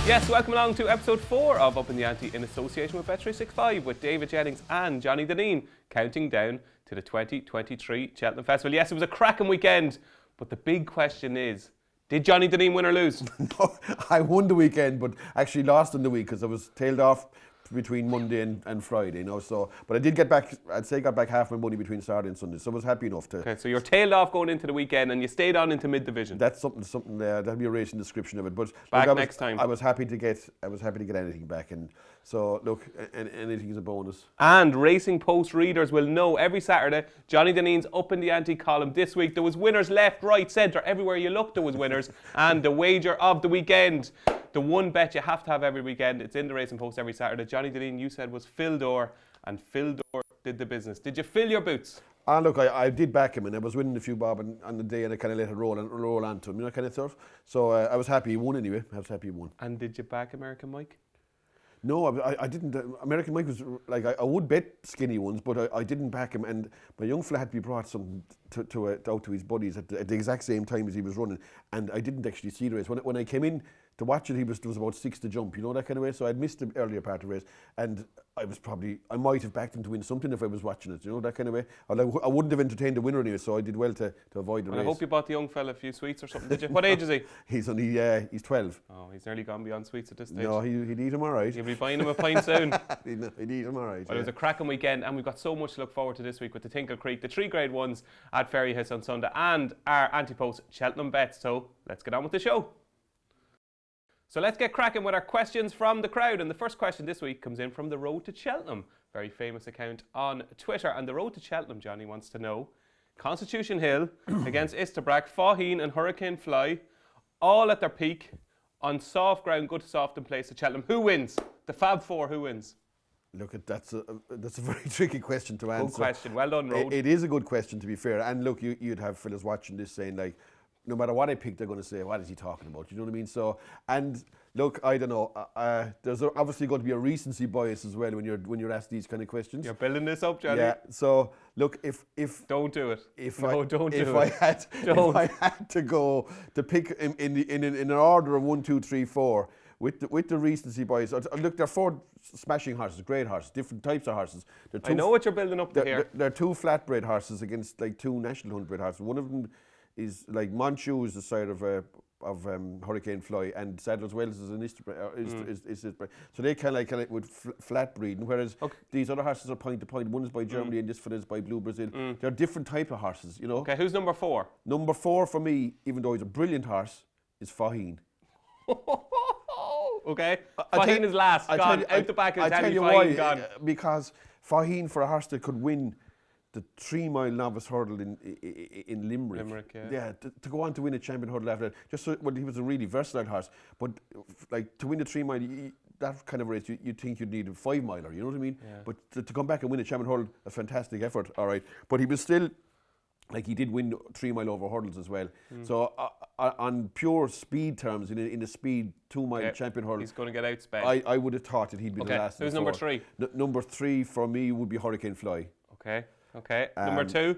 Yes, welcome along to episode 4 of Upping The Ante in association with Bet365 with David Jennings and Johnny Dineen, counting down to the 2023 Cheltenham Festival. Yes, it was a cracking weekend, but the big question is, did Johnny Dineen win or lose? No, I won the weekend, but actually lost in the week because I was tailed off between Monday and Friday, you know. So, but I did get back. I'd say got back half my money between Saturday and Sunday, so I was happy enough to. Okay, so you're tailed off going into the weekend, and you stayed on into mid-division. That's something. That'll be a racing description of it. But back look, next time. I was happy to get anything back, and so look, anything is a bonus. And Racing Post readers will know every Saturday Johnny Dineen's Upping The Ante column this week. There was winners left, right, centre, everywhere you looked there was winners. And the wager of the weekend, the one bet you have to have every weekend, it's in the Racing Post every Saturday. Johnny Dineen, you said, was Fildor, and Fildor did the business. Did you fill your boots? Ah, look, I did back him, and I was winning a few bob on the day, and I kind of let it roll onto him, you know, kind of stuff. So I was happy he won anyway. I was happy he won. And did you back American Mike? No, I didn't. American Mike was like, I would bet skinny ones, but I didn't back him. And my young fella had to be brought some out to his buddies at the exact same time as he was running. And I didn't actually see the race. When I came in to watch it, there was about 6 to jump, you know, that kind of way. So I'd missed the earlier part of the race. And I might have backed him to win something if I was watching it, you know, that kind of way. Although I wouldn't have entertained the winner anyway, so I did well to avoid the race. I hope you bought the young fella a few sweets or something, did you? What age is he? He's 12. Oh, he's nearly gone beyond sweets at this stage. No, he'd eat him all right. You'll be buying him a pint soon. He'd eat him all right. Well, it was a cracking weekend, and we've got so much to look forward to this week with the Tinkle Creek, the 3 Grade 1s at Fairyhouse on Sunday, and our Ante Post Cheltenham bets. So let's get on with the show. So let's get cracking with our questions from the crowd. And the first question this week comes in from the Road to Cheltenham, very famous account on Twitter. And the Road to Cheltenham, Johnny, wants to know, Constitution Hill against Istabrack, Faugheen and Hurricane Fly, all at their peak, on soft ground, good, soft and place at Cheltenham. Who wins? The Fab Four, who wins? Look, that's a very tricky question to answer. Good question. Well done, Road. It is a good question, to be fair. And look, you'd have fellas watching this saying, like, no matter what I pick, they're going to say, what is he talking about? You know what I mean? So, and look, I don't know. There's obviously going to be a recency bias as well when you're asked these kind of questions. You're building this up, Johnny. Yeah. So, look, if don't do it. If I had to go to pick in an order of 1, 2, 3, 4 with the recency bias, look, they're 4 smashing horses, great horses, different types of horses. I know what you're building up to here. They're 2 flatbred horses against like 2 national huntbred horses. One of them is like Monchu is the side of Hurricane Fly, and Sadler's Wells is an Istabrack. So they kind of like with flat breeding, whereas these other horses are point to point. One is by Germany and this one is by Blue Brazil. They're different type of horses, you know. Okay, who's number 4? Number 4 for me, even though he's a brilliant horse, is Faugheen. Okay, Faugheen is last. Gone out the back. I'll tell you why. Because Faugheen, for a horse that could win the 3-mile novice hurdle in Limerick, yeah, to go on to win a champion hurdle after that. He was a really versatile horse, but like to win the 3-mile, that kind of race, you'd think you'd need a 5-miler. You know what I mean? Yeah. But to come back and win a champion hurdle, a fantastic effort. All right, but he was still. Like he did win 3-mile over hurdles as well. So on pure speed terms, in a speed 2-mile champion hurdle, he's going to get outsped. I would have thought that he'd be the last. Who's number 3? Number 3 for me would be Hurricane Fly. Okay. Number 2.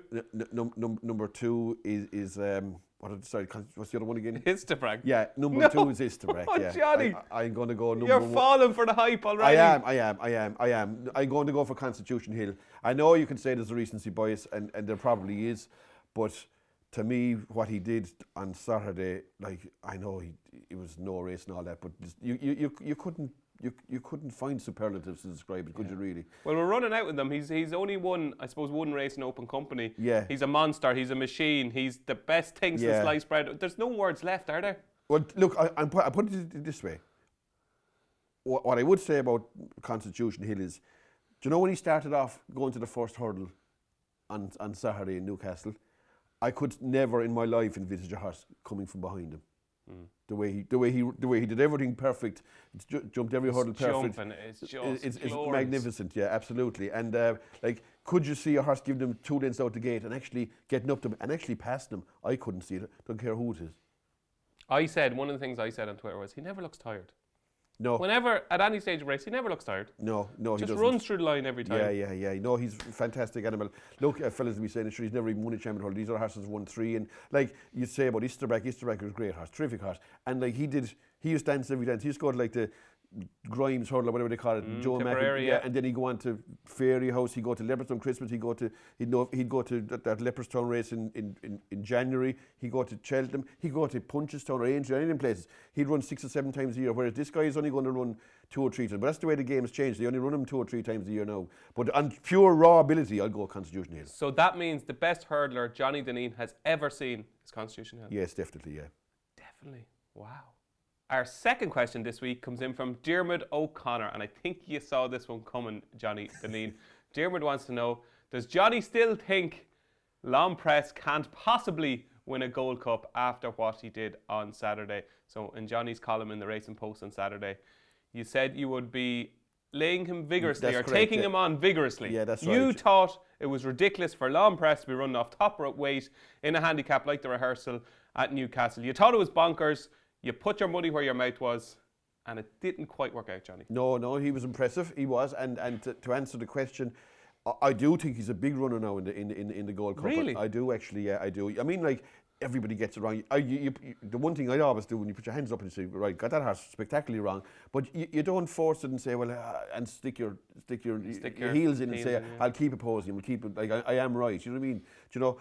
Number 2 is what's the other one again? Istabrack. Yeah, number 2 is Istabrack. Oh, yeah. Johnny, I'm going to go number 1. You're falling for the hype already. I am. I'm going to go for Constitution Hill. I know you can say there's a recency bias, and there probably is, but to me, what he did on Saturday, like, I know it was no race and all that, but you couldn't find superlatives to describe it, could you really? Well, we're running out with them. He's only won, I suppose, one race in open company. Yeah. He's a monster. He's a machine. He's the best thing since sliced bread. There's no words left, are there? Well, look, I put it this way. What I would say about Constitution Hill is, do you know when he started off going to the first hurdle on Saturday in Newcastle, I could never in my life envisage a horse coming from behind him. The way he did everything perfect, jumped every hurdle perfect. It's magnificent, yeah, absolutely. And like, could you see a horse giving them 2 lengths out the gate and actually getting up to them and actually passing them? I couldn't see it. Don't care who it is. One of the things I said on Twitter was, he never looks tired. No. Whenever, at any stage of race, he never looks tired. No, he Just doesn't. runs through the line every time. Yeah. No, he's a fantastic animal. Look, fellas, we saying, sure, he's never even won a champion hurdle. These other horses won 3. And like you say about Easterback was a great horse, terrific horse. And like he used to dance every dance. He used to go to like the Grimes hurdle or whatever they call it, Joe Tipperary, Mack, and then he'd go on to Fairyhouse, he'd go to Leopardstown Christmas, he'd go to that Leopardstown race in January, he'd go to Cheltenham, he'd go to Punchestown or Aintree, any of them places. He'd run 6 or 7 times a year, whereas this guy is only going to run 2 or 3 times. But that's the way the game's changed. They only run him 2 or 3 times a year now. But on pure raw ability, I'll go Constitution Hill. So that means the best hurdler Johnny Dineen has ever seen is Constitution Hill. Yes, definitely, yeah. Definitely. Wow. Our second question this week comes in from Diarmuid O'Connor, and I think you saw this one coming, Johnny Dineen. Diarmuid wants to know, does Johnny still think Long Press can't possibly win a Gold Cup after what he did on Saturday? So in Johnny's column in the Racing Post on Saturday, you said you would be laying him vigorously, That's or correct, taking him on vigorously. Yeah, that's You right. thought it was ridiculous for Long Press to be running off top weight in a handicap like the rehearsal at Newcastle. You thought it was bonkers. You put your money where your mouth was, and it didn't quite work out, Johnny. No, he was impressive. He was, and to answer the question, I do think he's a big runner now in the Gold Cup. Really? I do actually. Yeah, I do. I mean, like everybody gets it wrong. The one thing I always do when you put your hands up and say, right, got that horse spectacularly wrong, but you don't force it and say, well, and stick your heels in and say, I'll keep opposing him, I'll keep it. Like I am right. You know what I mean? Do you know,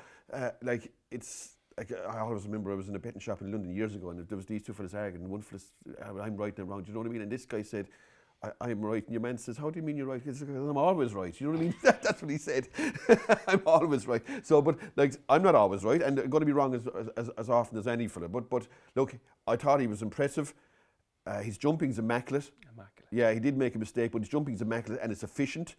like it's. Like, I always remember I was in a betting shop in London years ago, and there was these two fellas arguing, and one fella, I'm right and I'm wrong, do you know what I mean? And this guy said, I'm right, and your man says, how do you mean you're right? He says, I'm always right, you know what I mean? That's what he said. I'm always right. So, but like, I'm not always right, and I'm going to be wrong as often as any fella. But look, I thought he was impressive. His jumping's immaculate. Yeah, he did make a mistake, but his jumping's immaculate, and it's efficient,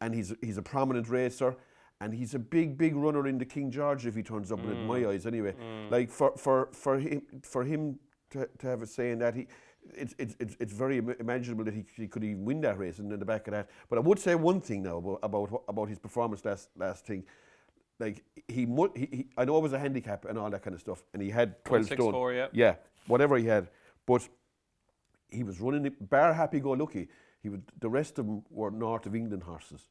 and he's a prominent racer. And he's a big runner in the King George if he turns up in my eyes anyway. Like for him to have a say in that, it's very imaginable that he could even win that race and in the back of that. But I would say one thing now about his performance last thing. Like I know it was a handicap and all that kind of stuff, and he had 12 stone. 164, yeah, whatever he had, but he was running it bar Happy Go Lucky. The rest of them were North of England horses.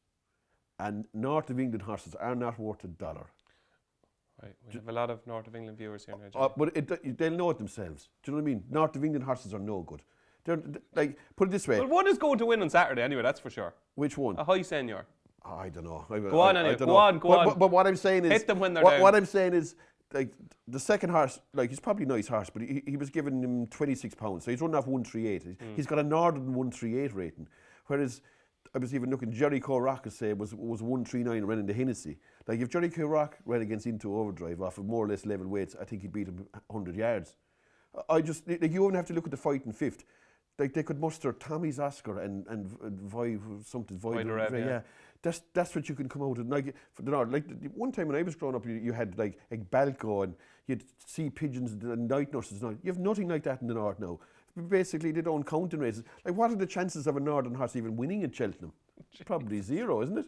And North of England horses are not worth $1. Right, we have a lot of North of England viewers here now, Johnny. But they'll know it themselves. Do you know what I mean? North of England horses are no good. They're like, put it this way. Well, one is going to win on Saturday anyway, that's for sure. Which one? A high senior. I don't know. Go on anyway. Go on. But what I'm saying is, hit them when they're down. What I'm saying is, like the second horse, like he's probably a nice horse, but he was giving him £26, so he's running off 138. He's got a Northern 138 rating, whereas I was even looking. Jerry Rock, say, was 139 and ran into Hennessy. Like if Jerry Rock ran against Into Overdrive off of more or less level weights, I think he beat him 100 yards. I just like you only have to look at the fight in fifth. Like they could muster Tommy's Oscar and Void. Yeah. That's what you can come out of. Like for the North, like the one time when I was growing up, you had like Balco and you'd see pigeons and night nurses. You have nothing like that in the North now. Basically, they don't count in races. Like, what are the chances of a Northern horse even winning at Cheltenham? Probably 0, isn't it?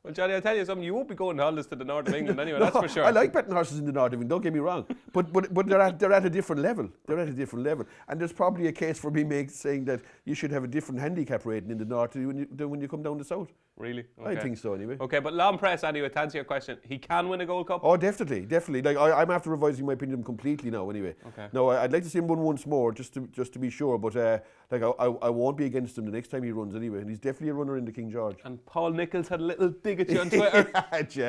Well, Johnny, I'll tell you something. You won't be going holidays to the North of England anyway, that's for sure. I like betting horses in the North of England, don't get me wrong. But they're at a different level. They're at a different level. And there's probably a case for me saying that you should have a different handicap rating in the North than when you come down the South. Really? Okay. I think so, anyway. Okay, but Long Press, anyway, to answer your question, he can win a Gold Cup? Oh, definitely. Like I'm after revising my opinion completely now, anyway. Okay. No, I'd like to see him run once more, just to be sure. But like I won't be against him the next time he runs anyway. And he's definitely a runner in the King George. And Paul Nichols had a little dig at you on Twitter.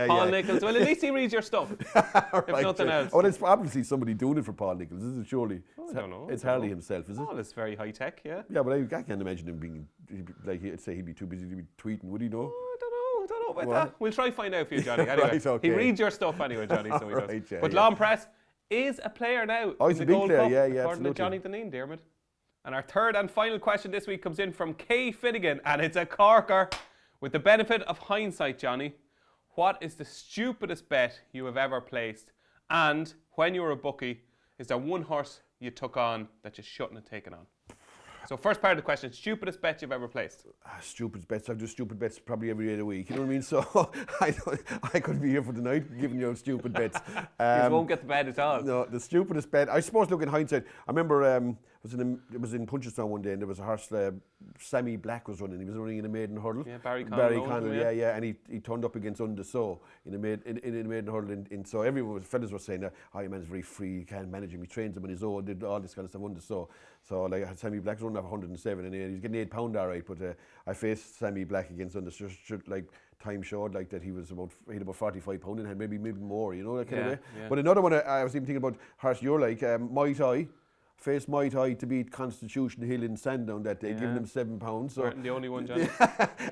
Paul Nichols. Well, at least he reads your stuff. If nothing else. Well, it's obviously somebody doing it for Paul Nichols, isn't it? Surely. I don't know. It's hardly himself, is it? Paul is very high tech, yeah. Yeah, but I can't imagine him being like he'd be too busy to be tweeting, would he? No. I don't know about that. We'll try find out for you, Johnny. Anyway, right, okay. He reads your stuff anyway, Johnny. So he does. Right, yeah, but Long Press is a player now. Oh, he's in a the big Gold player, Cup, yeah, according absolutely. to Johnny Dineen, Diarmuid. And our third and final question this week comes in from Kay Finnegan, and it's a corker. With the benefit of hindsight, Johnny, what is the stupidest bet you have ever placed? And when you were a bookie, is there one horse you took on that you shouldn't have taken on? So first part of the question, stupidest bet you've ever placed? Stupid bets. I do stupid bets probably every day of the week. You know what I mean? So I could be here for the night giving you stupid bets. You won't get the bet at all. No, the stupidest bet. I suppose, look, in hindsight, I remember it was in Punchestown one day, and there was a horse, Sammy Black was running. He was running in a maiden hurdle. Yeah, Barry Connell, yeah, and he turned up against Undersow in a maiden hurdle. So everyone, fellas were saying, "Oh, your man's very free. He can't manage him. He trains him on his own. Did all this kind of stuff Undersow." So like I had Sammy Black running off 107, and he was getting £8 all right. But I faced Sammy Black against Undersow. Like time showed like that he had about £45 in hand, maybe more. You know, that kind of way. Yeah. But another one I was even thinking about, horse you're like, Mai Tai. Faced Mai Tai to beat Constitution Hill in Sandown that day, giving him £7. So the only one, Johnny.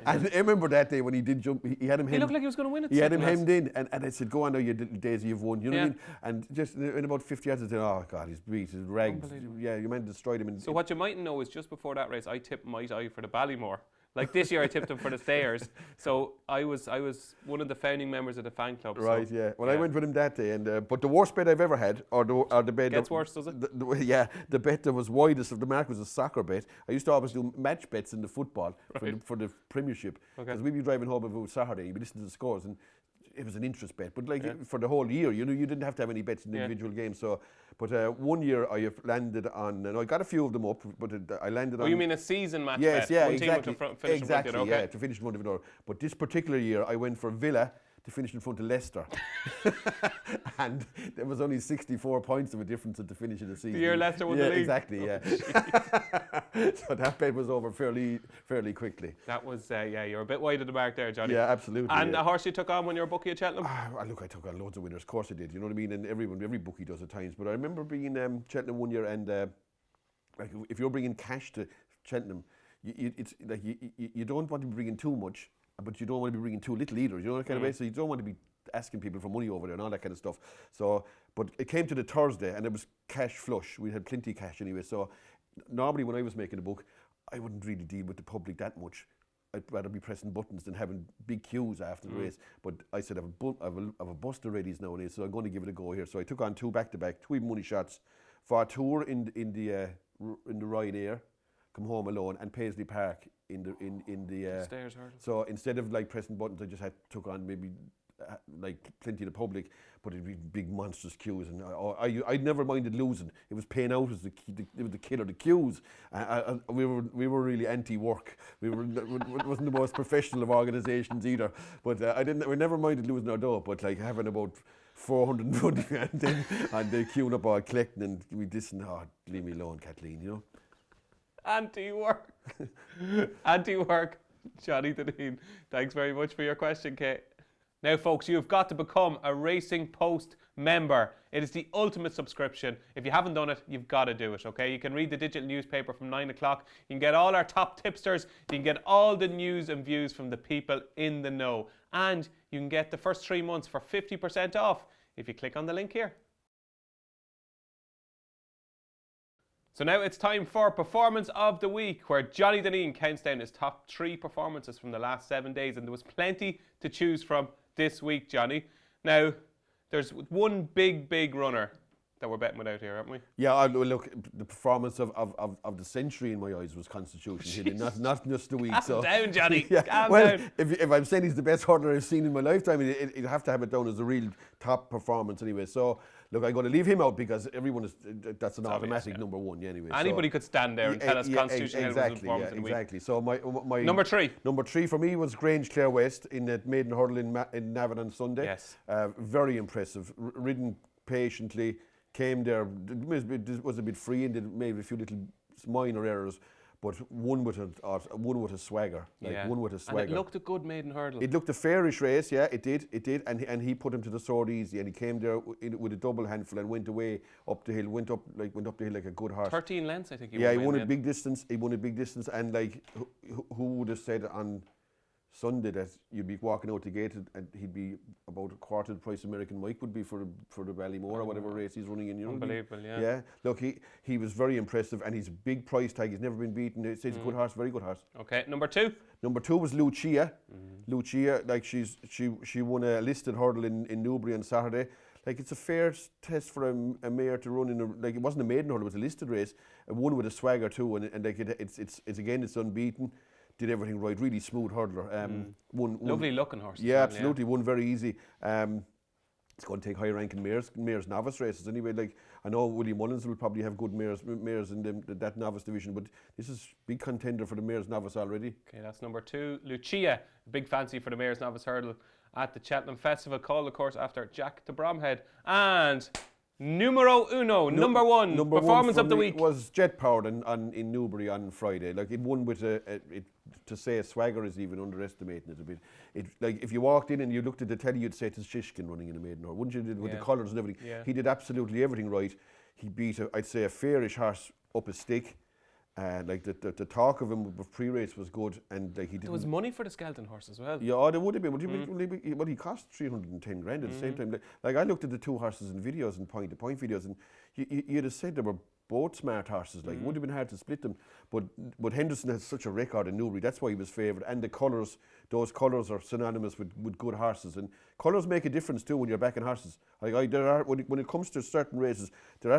And I remember that day when he did jump, he had him. He looked like he was going to win it. He had him hemmed in, and I said, "Go on now, you little Daisy, you've won." You know what I mean? And just in about 50 yards, I said, "Oh God, he's beat, he's ragged." Yeah, you man destroyed him. So what you mightn't know is just before that race, I tipped Mai Tai for the Ballymore. Like this year, I tipped him for the Stayers. So I was one of the founding members of the fan club. Right, yeah. Well, I went with him that day, and but the worst bet I've ever had, or the bet gets worse, does it? The bet that was widest of the mark was a soccer bet. I used to always do match bets in the football for the Premiership, because we'd be driving home if it was Saturday, you'd be listening to the scores, and it was an interest bet. But like for the whole year, you know, you didn't have to have any bets in the individual games. So, but one year I landed on, and I got a few of them up, but I landed on. Oh, you mean a season match bet? Yes, yeah, one exactly. Team to finish exactly, in front of yeah, to finish in front of it. But this particular year, I went for Villa to finish in front of Leicester. And there was only 64 points of a difference at the finish of the season. The year Leicester won the league. Exactly, yeah. So that bet was over fairly quickly. That was, you're a bit wide of the mark there, Johnny. Yeah, absolutely. And a horse you took on when you were bookie at Cheltenham? Look, I took on loads of winners. Of course I did. You know what I mean? And every bookie does at times. But I remember being Cheltenham one year, and like if you're bringing cash to Cheltenham, it's like you don't want to be bringing too much, but you don't want to be bringing too little either. You know that kind of way. So you don't want to be asking people for money over there and all that kind of stuff. So, but it came to the Thursday, and it was cash flush. We had plenty of cash anyway. So normally when I was making a book, I wouldn't really deal with the public that much. I'd rather be pressing buttons than having big queues after the race. But I said, I have a buster readies nowadays, so I'm going to give it a go here. So I took on two back-to-back, two even money shots for a tour in the Ryanair, come home alone, and Paisley Park in the Stairs hurdle. So instead of like pressing buttons, I just took on maybe like plenty of the public, but it'd be big monstrous queues, and I never minded losing. It was paying out as it was the killer, the queues. We were really anti-work. It wasn't the most professional of organisations either. But we never minded losing our dough. But like having about 420 and they queuing up all collecting, and we didn't. Oh, leave me alone, Kathleen. You know. Anti-work. Anti-work. Johnny Dineen. Thanks very much for your question, Kate. Now, folks, you've got to become a Racing Post member. It is the ultimate subscription. If you haven't done it, you've got to do it, okay? You can read the digital newspaper from 9 o'clock. You can get all our top tipsters. You can get all the news and views from the people in the know. And you can get the first 3 months for 50% off if you click on the link here. So now it's time for Performance of the Week, where Johnny Dineen counts down his top 3 performances from the last 7 days, and there was plenty to choose from this week, Johnny. Now, there's one big runner that we're betting without here, aren't we? Yeah, look, the performance of the century in my eyes was Constitution Hill, not just the week. Calm down, Johnny. Yeah, Calm down. If I'm saying he's the best hurdler I've seen in my lifetime, you'd have to have it down as a real top performance anyway. So, look, I'm going to leave him out because that's an automatic number one anyway. Anybody could stand there and tell us Constitution Hill was the performance of the week. Exactly. So my number 3. Number 3 for me was Grange Clare West in the maiden hurdle in Navan on Sunday. Yes. Very impressive. Ridden patiently. Came there, it was a bit free and did maybe a few little minor errors, but won with a swagger. Won with a swagger. And it looked a good maiden hurdle. It looked a fairish race, yeah, it did, and he put him to the sword easy, and he came there with a double handful and went away up the hill, went up the hill like a good horse. 13 lengths, I think. He won a big distance. He won a big distance, and like who would have said on Sunday that you'd be walking out the gate and he'd be about a quarter the price American Mike would be for the Ballymore or whatever race he's running in. You know, unbelievable, yeah. Yeah, look, he was very impressive, and he's a big price tag. He's never been beaten. It's a good horse, very good horse. Okay, number 2. Number 2 was Lucia. Lucia, like she won a listed hurdle in Newbury on Saturday. Like, it's a fair test for a mare to run in it wasn't a maiden hurdle, it was a listed race. And won with a swagger too, and like it's unbeaten. Did everything right, really smooth hurdler. Won lovely looking horse. Yeah, absolutely. Won very easy. It's going to take high ranking mares novice races anyway. Like, I know Willie Mullins will probably have good mares in that novice division, but this is big contender for the mares novice already. Okay, that's number 2. Lucia, big fancy for the mares novice hurdle at the Cheltenham Festival, called of course after Jack de Bromhead. And numero uno, number one performance of the week was Jet Powered in Newbury on Friday. Like, it won with to say a swagger is even underestimating it a bit. Like, if you walked in and you looked at the telly, you'd say it's Shishkin running in a maiden horse, wouldn't you? With the colours and everything. Yeah. He did absolutely everything right. He beat, I'd say, a fairish horse up a stick. Like, the talk of him with pre-race was good, and like, he didn't. There was money for the skeleton horse as well. Yeah, there would have been. But he cost 310 grand at the same time. Like, I looked at the two horses in videos and point-to-point videos, and you'd have said they were both smart horses. Like, it would have been hard to split them. But Henderson has such a record in Newbury. That's why he was favoured. And the colours, those colours are synonymous with good horses. And colours make a difference too when you're backing horses. Like, when it comes to certain races, there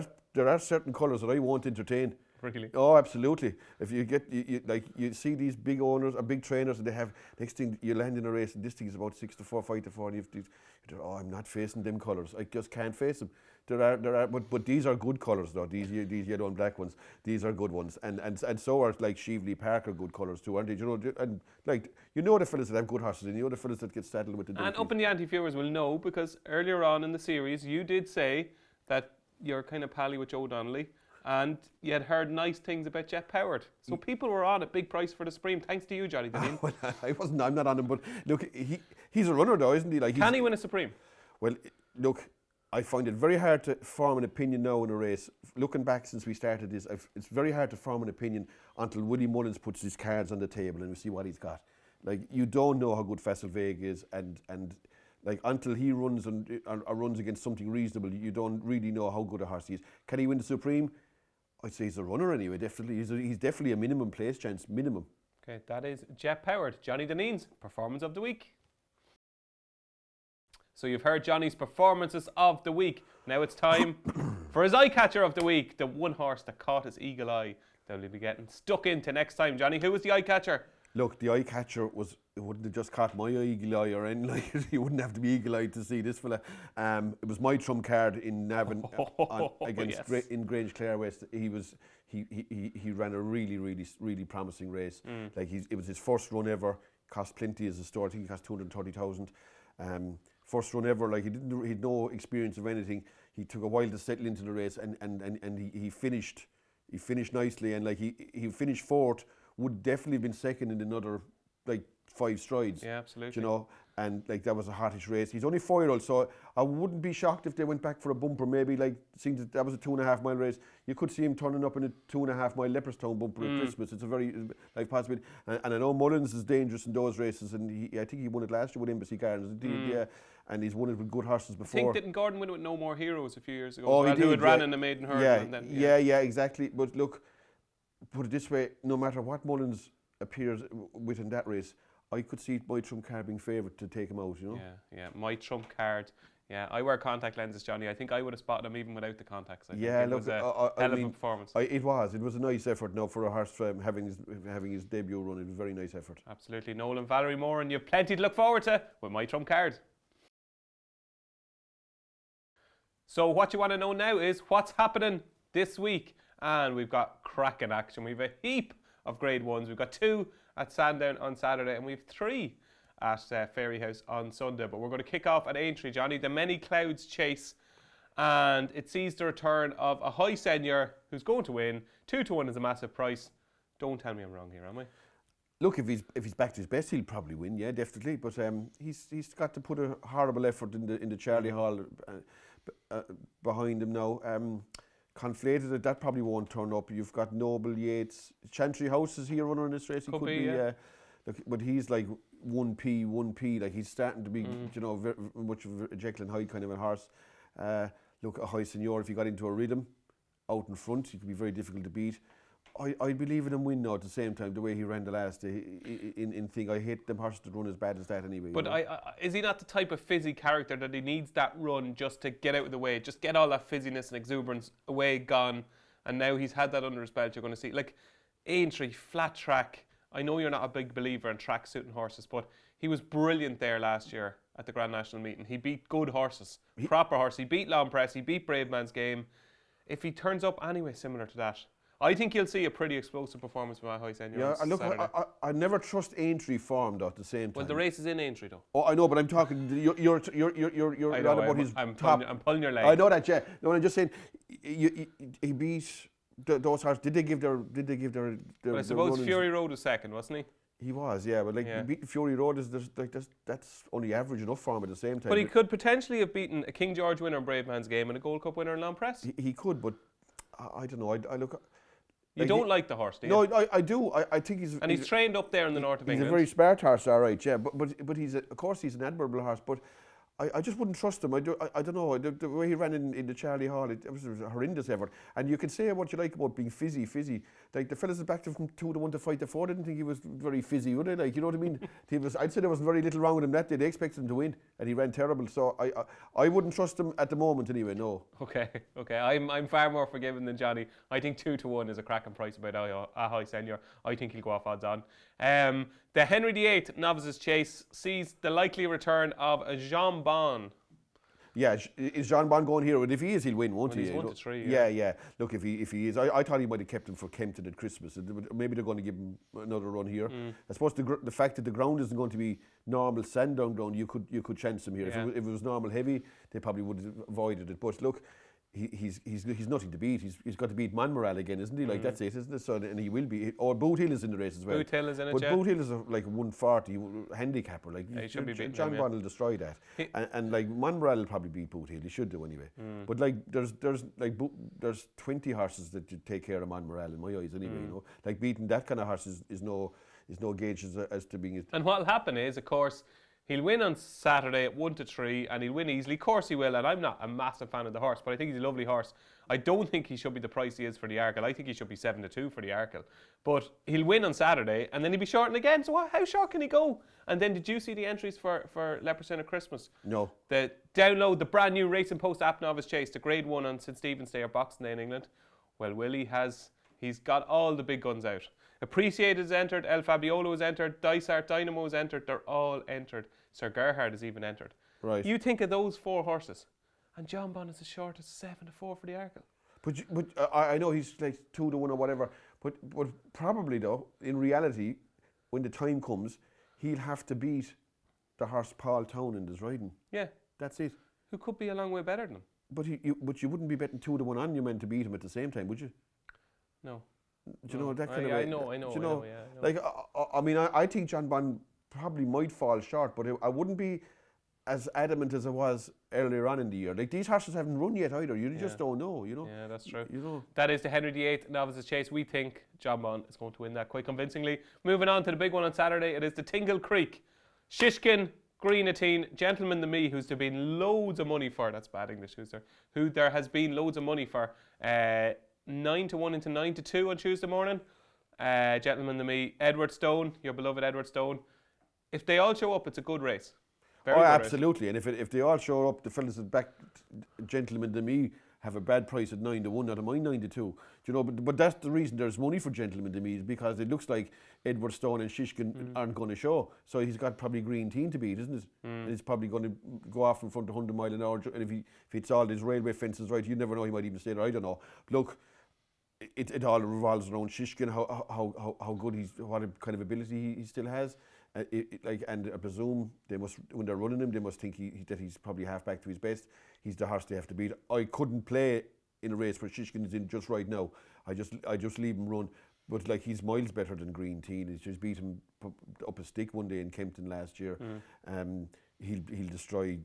are certain colours that I won't entertain. Really? Oh, absolutely. If you get, you see these big owners or big trainers, and they have, next thing you land in a race and this thing is about 6-4, 5-4, and you're, oh, I'm not facing them colours. I just can't face them. But these are good colours though. These yellow and black ones, these are good ones, and so are like Sheveley Park are good colours too, aren't they? You know, and like, you know the fellas that have good horses, and you know the fellas that get saddled with the. And Upping The Ante viewers will know, because earlier on in the series you did say that you're kind of pally with Joe Donnelly. And you had heard nice things about Jet Powered. So people were on at big price for the Supreme, thanks to you, Johnny Dineen. Well, I'm not on him, but look, he's a runner though, isn't he? Like, can he win a Supreme? Well, look, I find it very hard to form an opinion now in a race. Looking back since we started this, it's very hard to form an opinion until Willie Mullins puts his cards on the table and we see what he's got. Like, you don't know how good Fessel Vague is, and like, until he runs or runs against something reasonable, you don't really know how good a horse he is. Can he win the Supreme? I'd say he's a runner anyway, definitely. He's definitely a minimum place chance, minimum. Okay, that is Jet Powered, Johnny Dineen's performance of the week. So you've heard Johnny's performances of the week. Now it's time for his Eyecatcher of the week, the one horse that caught his eagle eye that we'll be getting stuck into next time. Johnny, who was the Eyecatcher? Look, the Eyecatcher it wouldn't have just caught my eagle eye or anything like it. You wouldn't have to be eagle-eyed to see this fella. It was my trump card in Navan against in Grange Clare West. He ran a really promising race. Like, it was his first run ever. Cost plenty as a start. I think he cost 230,000. First run ever. Like, he'd no experience of anything. He took a while to settle into the race, and he finished. He finished nicely, and like, he finished fourth. Would definitely have been second in another, like, 5 strides. Yeah, absolutely. You know, and like, that was a hottish race. He's only 4-year-old, so I wouldn't be shocked if they went back for a bumper. Maybe, like, seeing that was a 2.5 mile race, you could see him turning up in a 2.5 mile Leopardstown bumper at Christmas. It's a very, like, possibility. And I know Mullins is dangerous in those races, and I think he won it last year with Embassy Gardens. Yeah, and he's won it with good horses before. I think, didn't Gordon win it with No More Heroes a few years ago? Oh, as well, he did, who had ran in the maiden hurdle. Yeah, and then, yeah, exactly. But look, put it this way: no matter what Mullins appears within that race, I could see my trump card being favoured to take him out, you know? Yeah, my trump card. Yeah, I wear contact lenses, Johnny. I think I would have spotted him even without the contacts. I think it was a hell of a performance. It was a nice effort now for a horse having his debut run. It was a very nice effort. Absolutely. Noel and Valerie Moore, and you have plenty to look forward to with my trump card. So what you want to know now is what's happening this week. And we've got cracking action. We've a heap of grade ones. We've got 2 at Sandown on Saturday, and we've 3 at Fairyhouse on Sunday. But we're going to kick off at Aintree, Johnny. The Many Clouds Chase, and it sees the return of a high senior who's going to win. 2-1 is a massive price. Don't tell me I'm wrong here, am I? Look, if he's back to his best, he'll probably win. Yeah, definitely. But he's got to put a horrible effort in the Charlie Hall behind him now. Conflated, that probably won't turn up. You've got Noble, Yates, Chantry House is here runner in this race. He could be, yeah. Look, but he's like 1p. Like, he's starting to be, you know, very much of a Jekyll and Hyde kind of a horse. Look, a high senior, if he got into a rhythm out in front, he could be very difficult to beat. I'd be leaving him win now at the same time, the way he ran the last day. In thing, I hate them horses to run as bad as that anyway. But is he not the type of fizzy character that he needs that run just to get out of the way, just get all that fizziness and exuberance away, gone, and now he's had that under his belt? You're going to see, like, Aintree, flat track. I know you're not a big believer in track suiting horses, but he was brilliant there last year at the Grand National Meeting. He beat good horses, proper horses. He beat Long Press, he beat Brave Man's Game. if he turns up anyway similar to that, I think you'll see a pretty explosive perforance from High Senior. Yeah, on look, Saturday. I never trust Aintree form though at the same time. Well, the race is in Aintree though. Oh, I know, but I'm talking. You're I on know, about his I'm top. pulling your leg. I know that, yeah. No, I'm just saying, he beat those horses. Did they give their? But I suppose Fury Road was second, wasn't he? He was, yeah. But like beating Fury Road that's only average enough for him at the same time. But he could potentially have beaten a King George winner in Brave Man's Game and a Gold Cup winner in Long Press. He could, but I don't know. I look. You don't like the horse, do you? No, I do. I think he's. And he's trained up there in the north of England. He's a very smart horse, all right, yeah. But he's of course he's an admirable horse. But I just wouldn't trust him. I don't know. The way he ran in the Charlie Hall, it was a horrendous effort. And you can say what you like about being fizzy. Like the fellas that backed him from 2-1 to 5-4 didn't think he was very fizzy, would they? Like, you know what I mean? I'd say there was very little wrong with him that day. They expected him to win, and he ran terrible. So I wouldn't trust him at the moment anyway. No. Okay. I'm far more forgiving than Johnny. I think 2-1 is a cracking price about a High Senior. I think he'll go off odds on. The Henry VIII Novices Chase sees the likely return of a Jean Bon. Yeah, is Jean Bon going here? But if he is, he'll win, won't he? He's 1-3. Yeah. Look, if he is, I thought he might have kept him for Kempton at Christmas. Maybe they're going to give him another run here. I suppose the fact that the ground isn't going to be normal Sandown ground, you could chance him here. Yeah. If it was normal heavy, they probably would have avoided it. But look, he's nothing to beat. He's got to beat Monmoral again, isn't he? Like that's it, isn't it? So and he will be. Or Boot Hill is in the race as well. Boot Hill is in it, but yeah. Boot Hill is like a 140 handicapper. Like he should be beating John him, Bond will destroy that. And like Monmoral will probably beat Boot Hill. He should do anyway. But like there's 20 horses that you take care of Monmoral in my eyes anyway. You know, like beating that kind of horse is no gauge as to being. And what'll happen is, of course, he'll win on Saturday at 1-3, and he'll win easily. Of course he will, and I'm not a massive fan of the horse, but I think he's a lovely horse. I don't think he should be the price he is for the Arkle. I think he should be 7-2 for the Arkle. But he'll win on Saturday, and then he'll be shortened again. So how short can he go? And then did you see the entries for Leopardstown at Christmas? No. Download the brand new Racing Post app Novice Chase, the Grade 1 on St Stephen's Day or Boxing Day in England. Well, Willie he's got all the big guns out. Appreciated is entered, El Fabiolo is entered, Dysart Dynamo is entered, they're all entered. Sir Gerhard is even entered. Right. You think of those 4 horses, and John Bon is as short as 7-4 for the Arkle. But I know he's like 2-1 or whatever. But probably though, in reality, when the time comes, he'll have to beat the horse Paul Townend is riding. Yeah. That's it. Who could be a long way better than him. But you wouldn't be betting 2-1 on your men to beat him at the same time, would you? No. Do you know that kind of? I know. Do you know? Like I mean, I think John Bon probably might fall short, but I wouldn't be as adamant as I was earlier on in the year. Like these horses haven't run yet either. You just don't know. You know. Yeah, that's true. You know. That is the Henry VIII Novices Chase. We think John Bon is going to win that quite convincingly. Moving on to the big one on Saturday, it is the Tingle Creek, Shishkin, Greenatine, Gentleman the Me, who's there been loads of money for. That's bad English, who there has been loads of money for. 9-1 into 9-2 on Tuesday morning. Gentleman the Me, Edward Stone, your beloved Edward Stone. If they all show up, it's a good race. Very good absolutely. Race. And if they all show up, the fellas that back Gentleman to Me have a bad price at 9-1, not a mind 9-2. Do you know? But that's the reason there's money for Gentleman to Me, is because it looks like Edward Stone and Shishkin aren't going to show. So he's got probably Green Teen to beat, isn't it? And he's probably going to go off in front of 100 mile an hour. And if it's all these railway fences right, you never know, he might even stay there. I don't know. Look, it all revolves around Shishkin, how good what kind of ability he still has. And I presume they must, when they're running him, they must think that he's probably half back to his best. He's the horse they have to beat. I couldn't play in a race where Shishkin is in just right now. I just leave him run. But like, he's miles better than Green Teen. He's just beat him up a stick one day in Kempton last year. He'll destroy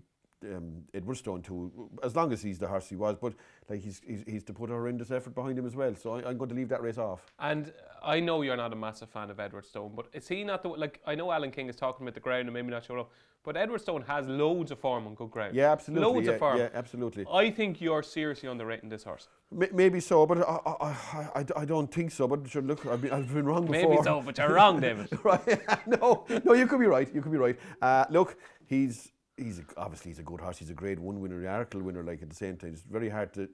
Edward Stone too, as long as he's the horse he was. But like, he's to put a horrendous effort behind him as well. So I'm going to leave that race off. And I know you're not a massive fan of Edward Stone, but is he not I know Alan King is talking about the ground and maybe not showing up, but Edward Stone has loads of form on good ground. Yeah, absolutely. Loads of form. Yeah, absolutely. I think you're seriously underrating this horse. Maybe so, but I don't think so. But sure, look, I've been wrong before. Maybe so, but you're wrong, David. Right? No, you could be right. You could be right. Look, obviously he's a good horse. He's a Grade 1 winner, the Arkle winner. Like, at the same time, it's very hard to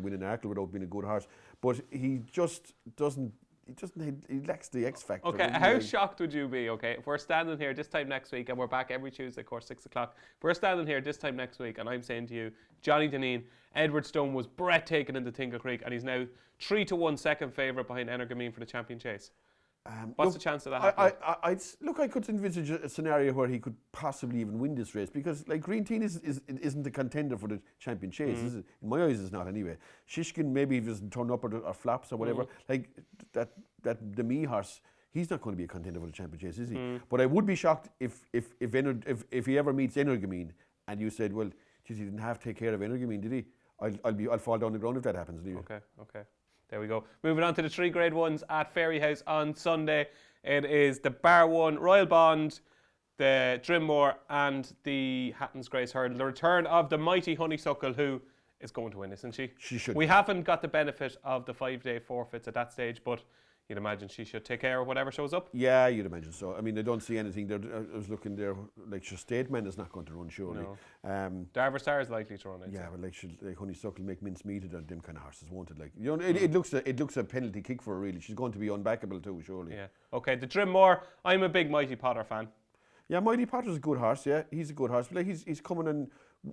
win an Arkle without being a good horse. But he just doesn't he lacks the X factor. Okay, how shocked would you be, okay, if we're standing here this time next week and we're back every Tuesday, of course, 6 o'clock. If we're standing here this time next week and I'm saying to you, Johnny Dineen, Edward Stone was breathtaking in the Tingle Creek and he's now 3-1 second favourite behind Energamine for the champion chase. What's the chance of that happening? I could envisage a scenario where he could possibly even win this race because, like, Green Teen isn't a contender for the champion chase. Is it? In my eyes, it's not anyway. Shishkin maybe doesn't turn up or flops or whatever. Like the Me horse, he's not going to be a contender for the champion chase, is he? But I would be shocked if he ever meets Energamine and you said, well, geez, he didn't have to take care of Energamine, did he? I'll fall down the ground if that happens. Anyway. Okay. There we go. Moving on to the 3 Grade 1s at Fairyhouse on Sunday. It is the Bar 1, Royal Bond, the Drimmore and the Hatton's Grace Hurdle. The return of the mighty Honeysuckle, who is going to win, isn't she? She should. We haven't got the benefit of the 5-day forfeits at that stage, but you'd imagine she should take care of whatever shows up. Yeah, you'd imagine so. I mean, I don't see anything there. I was looking there, like, Stateman is not going to run, surely. No. Darver Star is likely to run it. Yeah, but like Honeysuckle make mincemeat of them kind of horses, won't it? Like, you know, it looks a penalty kick for her, really. She's going to be unbackable too, surely. Yeah. Okay, the Drimmore. I'm a big Mighty Potter fan. Yeah, Mighty Potter's a good horse. Yeah, he's a good horse. But like, he's coming in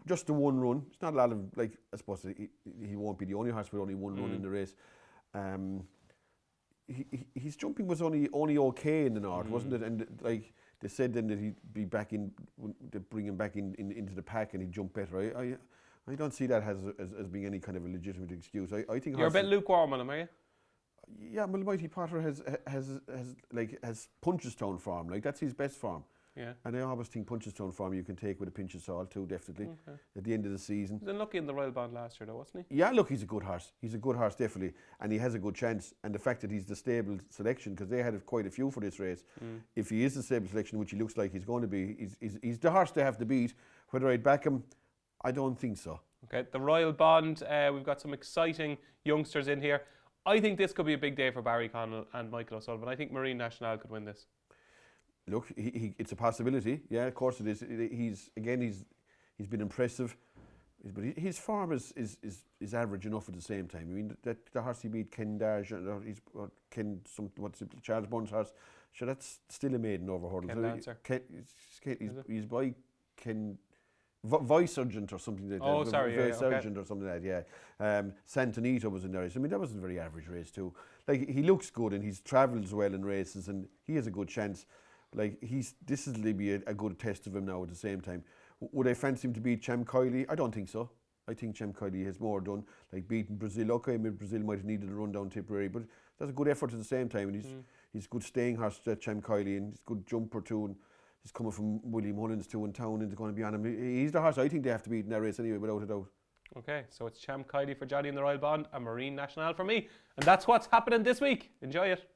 just the one run. It's not a lot of, like, I suppose he won't be the only horse with only one run in the race. His jumping was only okay in the north, wasn't it? And like they said then that he'd be back in, they bring him back into the pack and he'd jump better. I don't see that as being any kind of a legitimate excuse. I think you're a bit lukewarm on him, are you? Yeah, well, Mighty Potter has Punchestown form. Like, that's his best form. Yeah. And I always think Punchestown form you can take with a pinch of salt too, definitely. Okay. At the end of the season. He was unlucky in the Royal Bond last year though, wasn't he? Yeah, look, he's a good horse. He's a good horse, definitely. And he has a good chance. And the fact that he's the stable selection, because they had quite a few for this race, if he is the stable selection, which he looks like he's going to be, he's the horse they have to beat. Whether I'd back him, I don't think so. Okay, the Royal Bond, we've got some exciting youngsters in here. I think this could be a big day for Barry Connell and Michael O'Sullivan. I think Marine National could win this. Look, it's a possibility. Yeah, of course it is. He's been impressive, but his form is average enough at the same time. I mean, the horse he beat, Ken Darge, Charles Burns' horse. Sure, that's still a maiden over hurdles. Ken Dancer. He's by Ken Vice Sergeant or something like that. Oh, sorry, Vice Sergeant or something like that. Yeah. Santonito was in there. I mean, that was a very average race too. Like, he looks good and he's travels well in races and he has a good chance. Like, this is be a good test of him now at the same time. Would I fancy him to beat Cham Kiley? I don't think so. I think Cham Kiley has more done. Like, beating Brazil. Okay, maybe Brazil might have needed a run down Tipperary, but that's a good effort at the same time. And he's good staying horse, Cham Kiley, and he's good jumper too. And he's coming from William Mullins to in town and they're going to be on him. He's the horse I think they have to beat in that race anyway, without a doubt. Okay, so it's Cham Kiley for Johnny in the Royal Bond and Marine National for me. And that's what's happening this week. Enjoy it.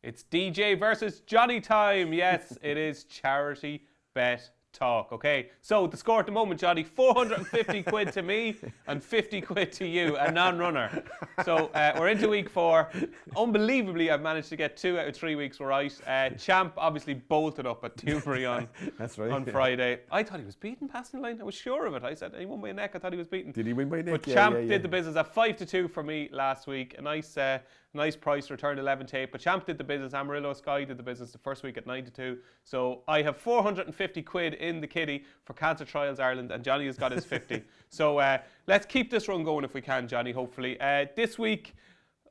It's DJ versus Johnny time. Yes, it is charity bet talk. Okay, so the score at the moment, Johnny, 450 quid to me and 50 quid to you, a non-runner. So we're into week 4. Unbelievably, I've managed to get 2 out of 3 weeks right. Champ obviously bolted up at Dewberry on Friday. I thought he was beaten passing the line. I was sure of it. I said he won by a neck. I thought he was beaten. Did he win by a neck? But Champ did the business at 5-2 for me last week. A nice price, returned 11 to 8. But Champ did the business. Amarillo Sky did the business the first week at 9-2. So I have 450 quid in the kitty for Cancer Trials Ireland, and Johnny has got his 50. So let's keep this run going if we can, Johnny, hopefully. This week,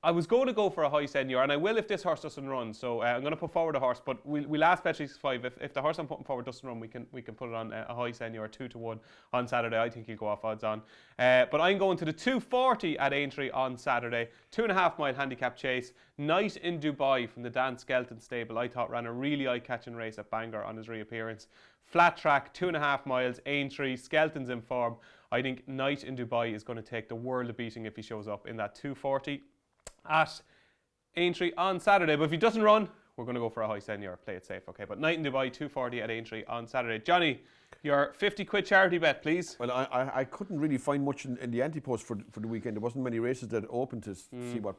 I was going to go for a high senior, and I will if this horse doesn't run. So I'm going to put forward a horse, but we'll ask Bet365 if the horse I'm putting forward doesn't run, we can put it on a high senior, 2-1 on Saturday. I think he'll go off odds on. But I'm going to the 240 at Aintree on Saturday. 2.5 mile handicap chase. Night in Dubai from the Dan Skelton stable. I thought ran a really eye-catching race at Bangor on his reappearance. Flat track, 2.5 miles, Aintree, Skelton's in form. I think Night in Dubai is going to take the world of beating if he shows up in that 240 at Aintree on Saturday. But if he doesn't run, we're going to go for a high senior, play it safe, okay? But Night in Dubai, 240 at Aintree on Saturday. Johnny, your 50 quid charity bet, please. Well, I couldn't really find much in the Ante Post for the weekend. There wasn't many races that opened to see what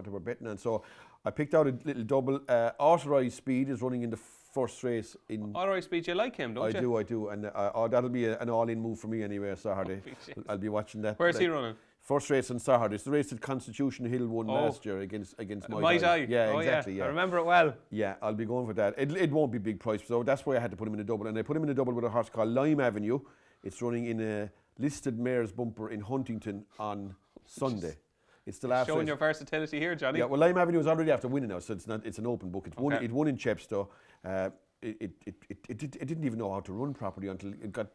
they were betting on. So I picked out a little double. Authorised Speed is running in the first race. Authorised Speed, you like him, don't you? I do. And that'll be an all-in move for me anyway, Saturday. I'll be watching that. Where's he running? First race on Saturday. It's the race that Constitution Hill won last year against Mai Tai. Yeah, exactly. Yeah. Yeah. I remember it well. Yeah, I'll be going for that. It won't be big price, so that's why I had to put him in a double. And I put him in a double with a horse called Lime Avenue. It's running in a listed mare's bumper in Huntington on Sunday. It's the last Showing race. your versatility here, Johnny. Yeah, well, Lime Avenue is already after winning now, so it's an open book. It won in Chepstow. It didn't even know how to run properly until it got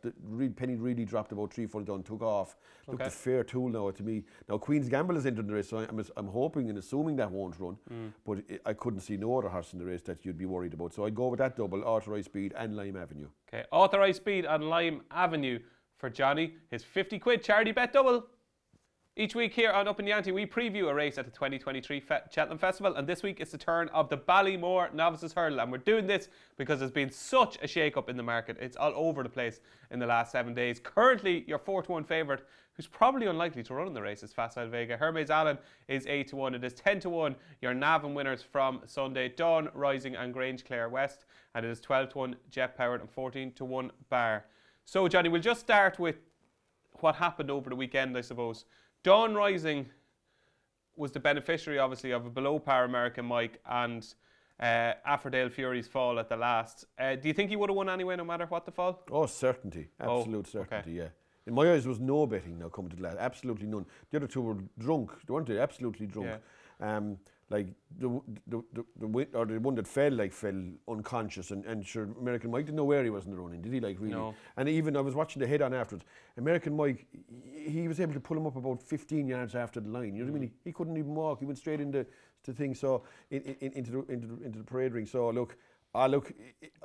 penny really dropped about 3 foot down, took off. Looked a fair tool now to me. Now Queen's Gamble is entered the race, so I'm hoping and assuming that won't run. But I couldn't see no other horse in the race that you'd be worried about. So I'd go with that double, Authorised Speed and Lime Avenue. Okay, Authorised Speed and Lime Avenue for Johnny. His 50 quid charity bet double. Each week here on Upping The Ante, we preview a race at the 2023 Cheltenham Festival, and this week it's the turn of the Ballymore Novices Hurdle, and we're doing this because there's been such a shake-up in the market. It's all over the place in the last 7 days. Currently, your 4-1 favourite, who's probably unlikely to run in the race, is Facile Vega. Hermes Allen is 8-1. It is 10-1. Your Navan winners from Sunday, Dawn Rising and Grange Clare West, and it is 12-1 Jet Powered and 14-1 Bar. So, Johnny, we'll just start with what happened over the weekend, I suppose. Dawn Rising was the beneficiary, obviously, of a below-par American Mike and Affordale Fury's fall at the last. Do you think he would have won anyway, no matter what the fall? Oh, certainty. Absolute certainty, yeah. In my eyes, there was no betting now coming to the last. Absolutely none. The other two were drunk, weren't they? Absolutely drunk. Yeah. Like the one that fell unconscious, and sure, American Mike didn't know where he was in the running, did he? Like, really? No. And even I was watching the head on afterwards. American Mike, he was able to pull him up about 15 yards after the line. You know what I mean? He couldn't even walk. He went straight into things. So into the parade ring. So look,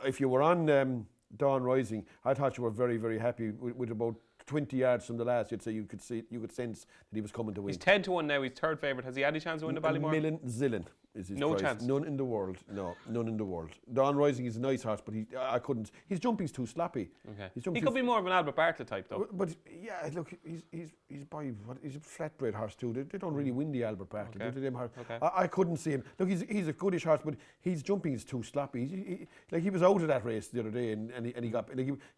if you were on Dawn Rising, I thought you were very, very happy with about 20 yards from the last. You'd say you could sense that he was coming to win. He's 10-1 now. He's third favourite. Has he any chance of winning the Ballymore? Million zillion is his no price. Chance. None in the world. No, none in the world. Dawn Rising is a nice horse, but I couldn't. His jumping's too sloppy. Okay. He could be more of an Albert Bartlett type, though. But yeah, look, he's a flat-bred horse too. They don't really win the Albert Bartlett. Okay. Them horse. Okay. I couldn't see him. Look, he's a goodish horse, but his jumping is too sloppy. He was out of that race the other day, and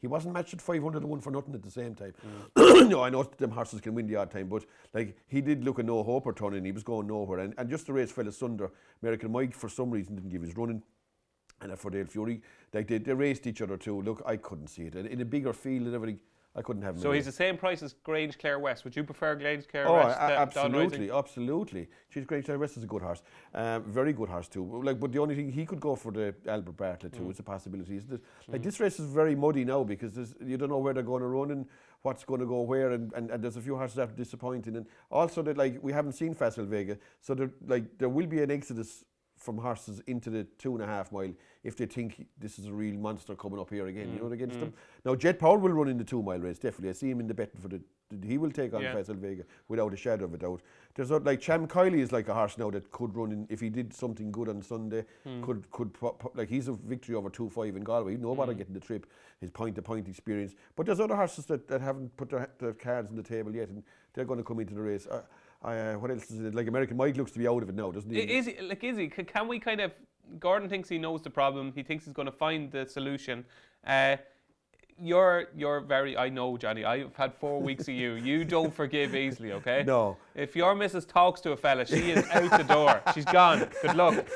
he wasn't matched at 500-1 for nothing at the same time. No, I know them horses can win the odd time, but like he did look a no-hoper turning. He was going nowhere, and just the race fell asunder. American Mike, for some reason, didn't give his running. And Affordale Fury, like they raced each other too. Look, I couldn't see it. In a bigger field and everything, I couldn't have him. So he's the same price as Grange Clare West. Would you prefer Grange Clare West? Oh, absolutely. Grange Clare West is a good horse. Very good horse too. Like, but the only thing, he could go for the Albert Bartlett too. It's a possibility. Like this race is very muddy now because you don't know where they're going to run and what's going to go where, and there's a few horses that are disappointing. And also that, like, we haven't seen Facile Vega, so there will be an exodus from horses into the 2.5 mile if they think this is a real monster coming up here again, against them. Now, Jet Power will run in the 2 mile race, definitely. I see him in the betting for he will take on Facile Vega without a shadow of a doubt. There's like Cham Kiley is like a horse now that could run in, if he did something good on Sunday, like he's a victory over 2-5 in Galway. No bother getting the trip, his point-to-point experience. But there's other horses that haven't put their cards on the table yet, and they're going to come into the race. What else is it? Like American Mike looks to be out of it now, doesn't he? Is he? Can we kind of... Gordon thinks he knows the problem. He thinks he's going to find the solution. You're very... I know, Johnny. I've had 4 weeks of you. You don't forgive easily, okay? No. If your missus talks to a fella, she is out the door. She's gone. Good luck.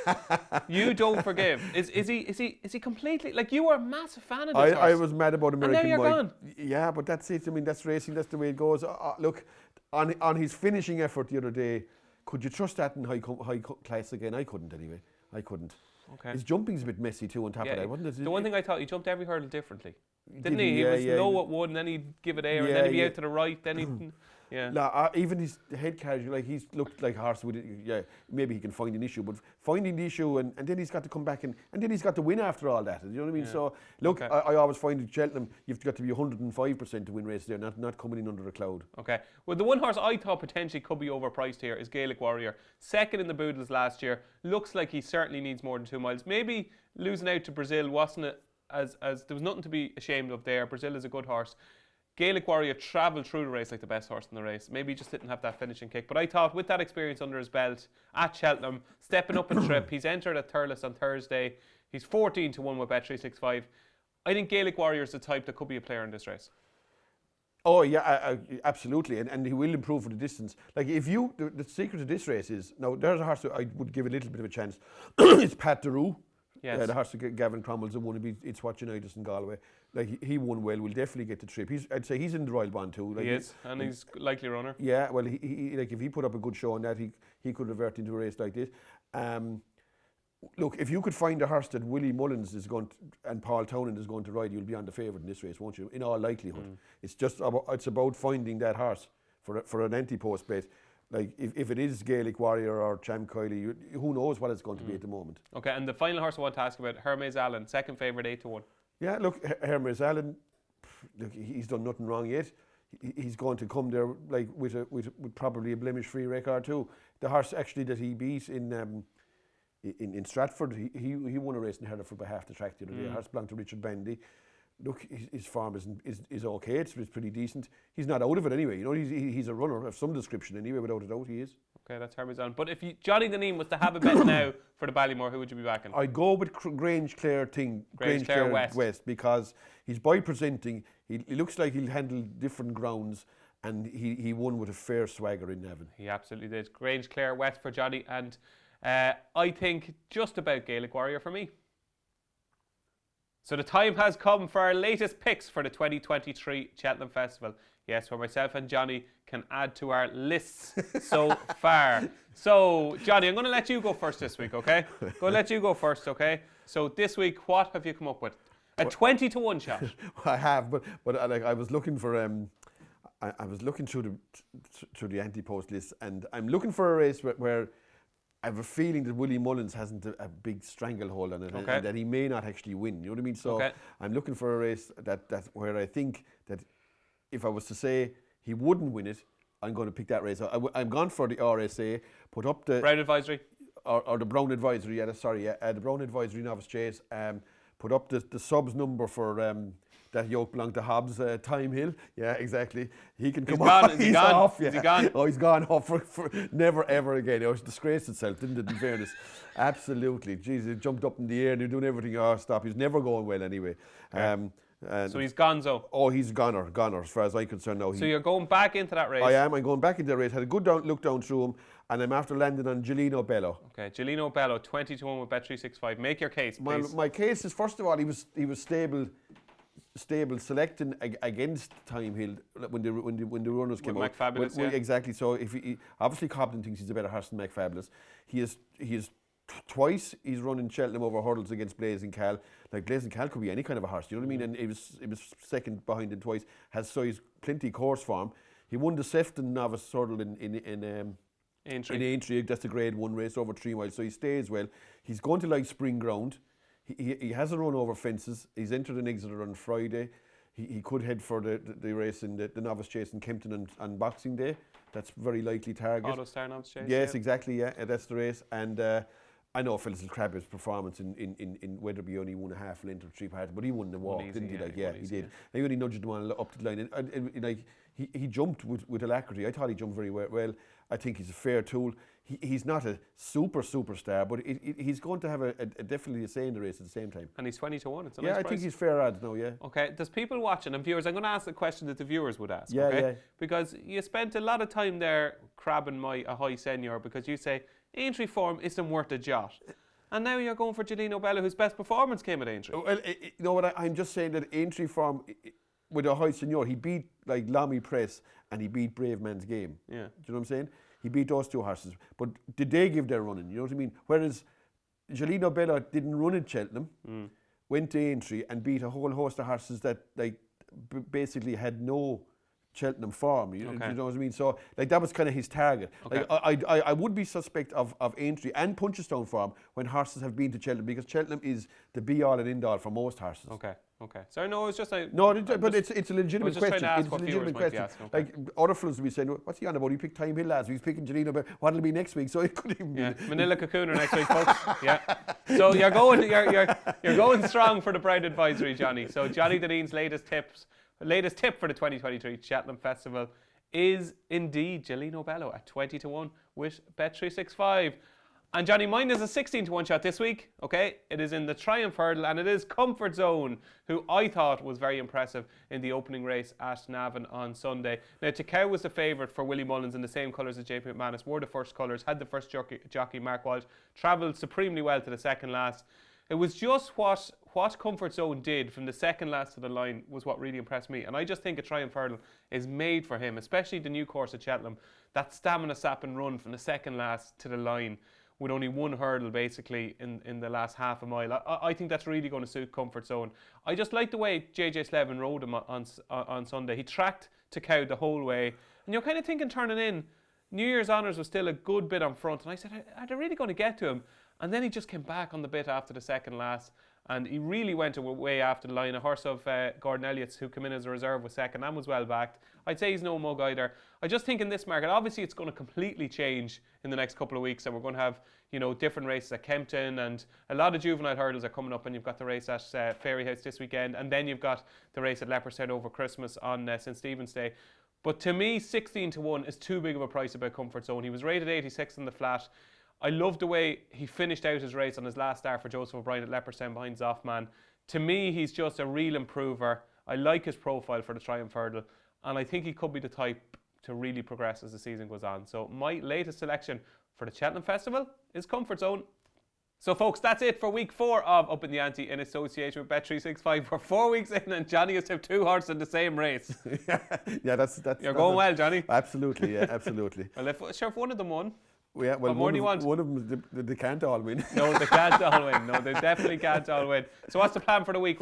You don't forgive. Is he completely... Like, you were a massive fan of this horse. I was mad about American Mike. And now you're gone. Yeah, but that's it. I mean, that's racing. That's the way it goes. Look... On his finishing effort the other day, could you trust that in high class again? I couldn't anyway. I couldn't. Okay. His jumping's a bit messy too on top of that, wasn't it? The one thing I thought, he jumped every hurdle differently. Didn't he? He was low at one, then he'd give it air, and then he'd be out to the right, then he'd... Even his head carriage, like he's looked like a horse with it. Yeah, maybe he can find an issue, but finding the issue and then he's got to come back and then he's got to win after all that. You know what I mean? Yeah. So look, I always find at Cheltenham you've got to be 105% to win races there, not coming in under a cloud. Okay. Well, the one horse I thought potentially could be overpriced here is Gaelic Warrior. Second in the Boodles last year. Looks like he certainly needs more than 2 miles. Maybe losing out to Brazil wasn't it as there was nothing to be ashamed of there. Brazil is a good horse. Gaelic Warrior travelled through the race like the best horse in the race. Maybe he just didn't have that finishing kick. But I thought with that experience under his belt at Cheltenham, stepping up in trip, he's entered at Thurles on Thursday. He's 14-1 with Bet365. I think Gaelic Warrior is the type that could be a player in this race. Oh yeah, absolutely, and he will improve for the distance. Like if you, the secret of this race is now there's a horse that I would give a little bit of a chance. It's Pat Deroo. Yes. The horse that Gavin Cromwell's the one. It's what United in Galway. Like he won well. Will definitely get the trip. I'd say he's in the Royal Bond too. Like He is, and he's likely runner. Yeah, well, he like if he put up a good show on that, he could revert into a race like this. Look, if you could find a horse that Willie Mullins is going to, and Paul Townend is going to ride, you'll be on the favourite in this race, won't you? In all likelihood, it's about finding that horse for an Ante Post base. Like if it is Gaelic Warrior or Cham Kiley, who knows what it's going to be at the moment. Okay, and the final horse I want to ask about, Hermes Allen, second favourite, 8-1. Yeah, look, Hermes Allen, look, he's done nothing wrong yet. He's going to come there like with probably a blemish-free record too. The horse actually that he beat in Stratford, he won a race in Hereford by half the track the other day. Horse belonged to Richard Bandy. Look, his form is okay. It's pretty decent. He's not out of it anyway. You know, he's a runner of some description anyway. Without a doubt, he is. Okay, that's Hermes Allen. But if Johnny Dineen was to have a bet now for the Ballymore, who would you be backing? I'd go with Grange Clare Grange Clare West, because he's by presenting. He looks like he'll handle different grounds, and he won with a fair swagger in Navan. He absolutely did. Grange Clare West for Johnny, and I think just about Gaelic Warrior for me. So the time has come for our latest picks for the 2023 Cheltenham Festival. Yes, where myself and Johnny can add to our lists so far. So, Johnny, I'm going to let you go first this week, okay? So this week, what have you come up with? A 20-1 shot. I have, but I was looking for I was looking through the Ante Post list, and I'm looking for a race where I have a feeling that Willie Mullins hasn't a big stranglehold on it, and that he may not actually win. You know what I mean? So I'm looking for a race that where I think that if I was to say he wouldn't win it, I'm going to pick that race. I'm gone for the RSA. Put up the Brown Advisory, or the Brown Advisory. The Brown Advisory Novice Chase. Put up the subs number for that yoke belonged to Hobbs, Time Hill. Yeah, exactly. He can come off. He's off. Yeah. Is he gone? Oh, he's gone off for never ever again. It disgraced itself, didn't it? In fairness, absolutely. Jeez, he jumped up in the air and they're doing everything. Oh, stop! He's never going well anyway. So he's gonzo. Oh, he's goner, as far as I'm concerned now. So you're going back into that race? I am. I'm going back into the race. Had a good look down through him, and I'm after landing on Gelino Bello. Okay, Gelino Bello, 20-1 with Bet365. Make your case, please. My case is, first of all, he was stable selecting against Time Hill when the runners came out. McFabulous, yeah. Exactly. So if obviously Cobden thinks he's a better horse than McFabulous. He is twice he's running Cheltenham over hurdles against Blazing Cal. Like Blazing Cal could be any kind of a horse, you know what I mean? And it was second behind him twice. Has size plenty course form. He won the Sefton Novice Hurdle in Aintree. That's a Grade 1 race over 3 miles. So he stays well. He's going to like spring ground. He hasn't run over fences. He's entered an Exeter on Friday. He could head for the race in the Novice Chase in Kempton on Boxing Day. That's very likely target. Auto Star Novice Chase. Yes, exactly. Yeah, that's the race. And I know Phyllis will crab his performance in Weatherby only 1.5 length or 3 parts, but he won the walk, didn't he? He did. He only nudged him on up to the line. And like he jumped with alacrity. I thought he jumped very well. I think he's a fair tool. He's not a superstar, but he's going to have a definitely a say in the race at the same time. And he's 20-1. It's a nice price. I think he's fair odds now. Yeah. Okay. There's people watching and viewers. I'm going to ask the question that the viewers would ask. Yeah, okay? yeah. Because you spent a lot of time there crabbing a high senior because you say Aintree form isn't worth a jot. And now you're going for Gelino Bello, whose best performance came at Aintree. Well, you know what? I'm just saying that Aintree form with a high senior, he beat like Lamy Press and he beat Brave Man's Game. Yeah. Do you know what I'm saying? He beat those two horses. But did they give their running? You know what I mean? Whereas Gelino Bello didn't run at Cheltenham, went to Aintree and beat a whole host of horses that like basically had no Cheltenham form. You know what I mean? So like that was kind of his target. Okay. Like, I would be suspect of Aintree and Punchestown form when horses have been to Cheltenham, because Cheltenham is the be all and end all for most horses. Okay. So no, it's just a... No, but it's a legitimate question. It's a legitimate question. Like other fellas will be saying, what's he on about? He picked Time Hill last week. He's picking Gelino, but what'll be next week? So it could even be... Manila Cocooner next week, folks. Yeah. So you're going strong for the Brown Advisory, Johnny. So Johnny Dineen's latest tip for the 2023 Cheltenham Festival is indeed Gelino Bello at 20-1 with Bet365. And Johnny, mine is a 16 to 1 shot this week, okay? It is in the Triumph Hurdle, and it is Comfort Zone, who I thought was very impressive in the opening race at Navan on Sunday. Now, Takao was the favourite for Willie Mullins in the same colours as JP McManus, wore the first colours, had the first jockey Mark Walsh, travelled supremely well to the second last. It was just what Comfort Zone did from the second last to the line was what really impressed me. And I just think a Triumph Hurdle is made for him, especially the new course at Cheltenham. That stamina sapping run from the second last to the line with only one hurdle basically in the last half a mile. I think that's really going to suit Comfort Zone. I just like the way JJ Slevin rode him on Sunday. He tracked Takao the whole way. And you're kind of thinking turning in, New Year's Honours was still a good bit on front. And I said, are they really going to get to him? And then he just came back on the bit after the second last. And he really went away after the line. A horse of Gordon Elliott's, who came in as a reserve, was second and was well backed. I'd say he's no mug either. I just think in this market, obviously it's going to completely change in the next couple of weeks, and we're going to have, you know, different races at Kempton, and a lot of juvenile hurdles are coming up, and you've got the race at Fairyhouse this weekend, and then you've got the race at Leopardstown over Christmas on St Stephen's Day. But to me, 16 to 1 is too big of a price about Comfort Zone. He was rated 86 in the flat. I loved the way he finished out his race on his last start for Joseph O'Brien at Leopardstown behind Zoffman. To me, he's just a real improver. I like his profile for the Triumph Hurdle, and I think he could be the type to really progress as the season goes on. So my latest selection for the Cheltenham Festival is Comfort Zone. So folks, that's it for week 4 of Upping The Ante in association with Bet365. We're 4 weeks in and Johnny has to have 2 horses in the same race. Yeah, that's You're going well, Johnny. Absolutely, yeah, absolutely. Well, if one of them won. Yeah, well, what more do you want? One of them, they can't all win. No, they can't all win. No, they definitely can't all win. So what's the plan for the week?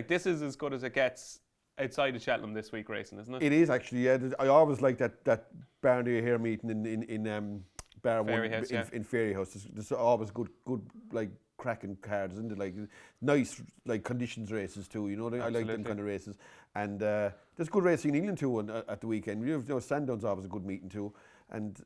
This is as good as it gets outside of Cheltenham this week racing, isn't it? It is actually, yeah. I always like that Barney Hare meeting in Bar Fairyhouse, One in Fairyhouse. There's always good like cracking cards, isn't it? Like nice like conditions races too. You know, I like them kind of races. And there's good racing in England too at the weekend. You know, Sandown's always a good meeting too. And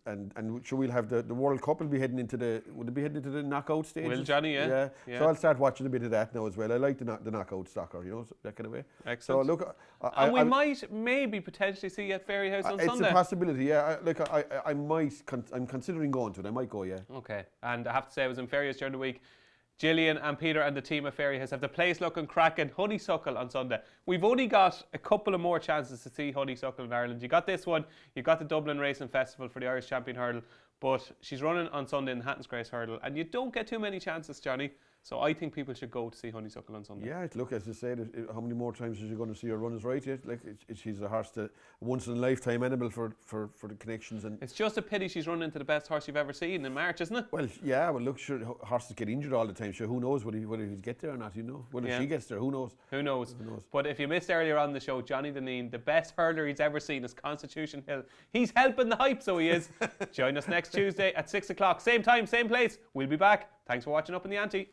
sure, we'll have the World Cup will be heading into the knockout stage. Will, Johnny? Yeah. So I'll start watching a bit of that now as well. I like the knockout soccer, you know, that kind of way. Excellent. So look, and we might maybe potentially see you at Fairyhouse on Sunday. It's a possibility, yeah. I'm considering going to it. I might go, yeah. Okay. And I have to say, I was in Fairyhouse during the week. Gillian and Peter and the team at Fairyhouse have the place looking cracking. Honeysuckle on Sunday. We've only got a couple of more chances to see Honeysuckle in Ireland. You got this one. You got the Dublin Racing Festival for the Irish Champion Hurdle. But she's running on Sunday in the Hatton's Grace Hurdle. And you don't get too many chances, Johnny. So I think people should go to see Honeysuckle on Sunday. Yeah, look, as I said, how many more times are you going to see her run as right yet? Like, she's a horse that once in a lifetime animal for the connections. And it's just a pity she's running into the best horse you've ever seen in March, isn't it? Well, yeah, well, look, sure, horses get injured all the time. Sure, who knows whether he'll get there or not, you know? Whether she gets there, who knows? Who knows? But if you missed earlier on the show, Johnny Dineen, the best hurdler he's ever seen is Constitution Hill. He's helping the hype, so he is. Join us next Tuesday at 6 o'clock. Same time, same place. We'll be back. Thanks for watching Up in the Ante.